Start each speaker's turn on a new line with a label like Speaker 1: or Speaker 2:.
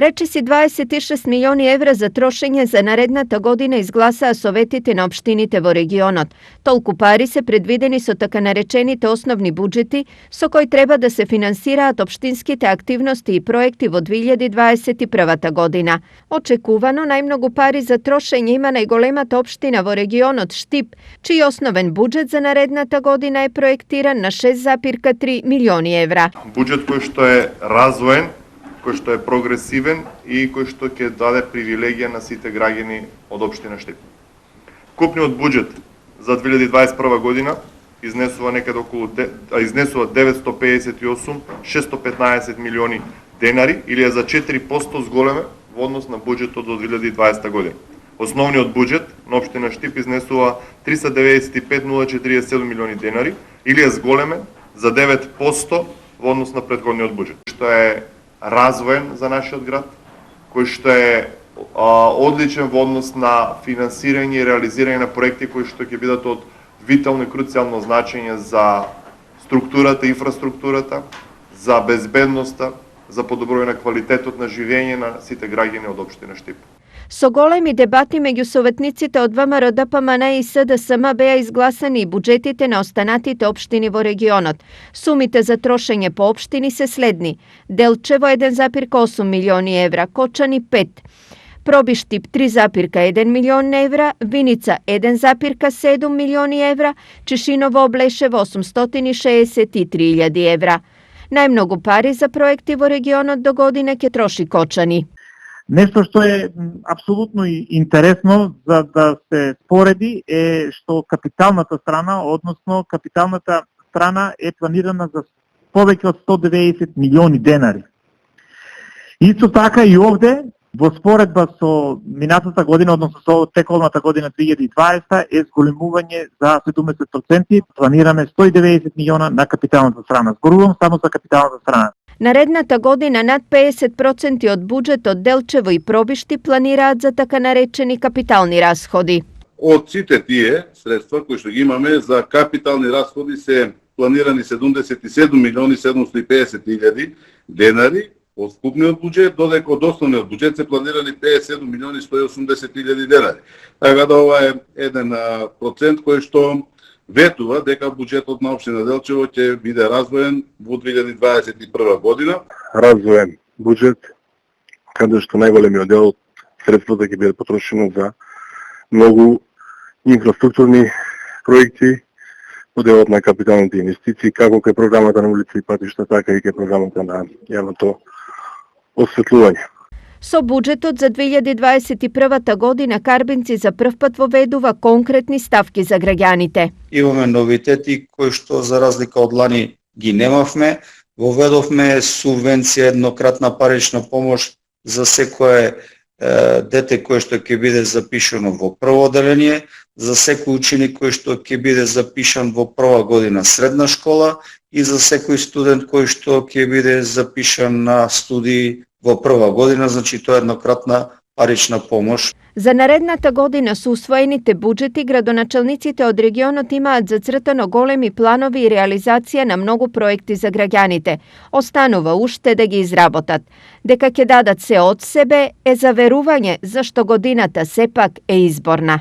Speaker 1: Речиси 26 милиони евра за трошење за наредната година изгласаа советите на општините во регионот. Толку пари се предвидени со така наречените основни буџети, со кои треба да се финансираат општинските активности и проекти во 2021 година. Очекувано најмногу пари за трошење има најголемата општина во регионот Штип, чиј основен буџет за наредната година е проектиран на 6,3 милиони евра.
Speaker 2: Буџет кој што е развоен, кој што е прогресивен и кој што ќе даде привилегија на сите граѓани од општина Штип. Купниот буџет за 2021 година изнесува некаде околу 958,615 милиони денари или е за 4% зголеме во однос на буџетот до 2020 година. Основниот буџет на општина Штип изнесува 395,047 милиони денари или е зголеме за 9% во однос на претходниот буџет, што е развоен за нашиот град, кој што е одличен во однос на финансирање и реализирање на проекти кои што ќе бидат од витално и круцијално значење за структурата, инфраструктурата, за безбедноста, за подобрување на квалитетот на живење на сите граѓани од општина Штип.
Speaker 1: Со големи дебати меѓу советниците од ВМРО, ДПМН и СДСМ беа изгласани и буџетите на останатите општини во регионот. Сумите за трошење по општини се следни: Делчево 1,8 милиони евра, Кочани 5, Пробиштип 3,1 милион евра, Виница 1,7 милиони евра, Чешиново Облешево 863.000 евра. Најмногу пари за проекти во регионот до година ќе троши Кочани.
Speaker 3: Нешто што е апсолутно интересно за да се спореди е што капиталната страна, односно капиталната страна е планирана за повеќе од 190 милиони денари. Исто така и овде, во споредба со минатата година, односно со тековната година 2020, е зголемување за 70%, планираме 190 милиона на капиталната страна. Зборувам само за капиталната страна.
Speaker 1: Наредната година над 50% од буџетот Делчево и Пробишти планираат за така наречени капитални расходи.
Speaker 4: Од сите тие средства кои што ги имаме за капитални расходи се планирани 77 милиони 750 илјади денари од вкупниот буџет, додека од основниот буџет се планирани 57 милиони 180 илјади денари. Така да ова е еден процент кој што ветува дека буџетот на општина Делчево ќе биде развоен во 2021 година.
Speaker 5: Развоен буџет, каде што најголемиот дел од средствата ќе биде потрошено за многу инфраструктурни проекти, по делот на капиталните инвестиции, како кај програмата на улици и патишта, така и кај програмата на јавното осветлување.
Speaker 1: Со буџетот за 2021 година Карбинци за прв пат воведува конкретни ставки за граѓаните.
Speaker 6: Имаме новитети кои што за разлика од лани ги немавме. Воведовме субвенција, еднократна парична помош за секое дете кое што ќе биде запишано во прво одделение, за секој ученик кој што ќе биде запишан во прва година средна школа и за секој студент кој што ќе биде запишан на студии во прва година, значи тоа е еднократна парична помош.
Speaker 1: За наредната година со усвоените буџети, градоначалниците од регионот имаат зацртано големи планови и реализација на многу проекти за граѓаните. Останува уште да ги изработат. Дека ќе дадат се од себе е заверување зашто годината сепак е изборна.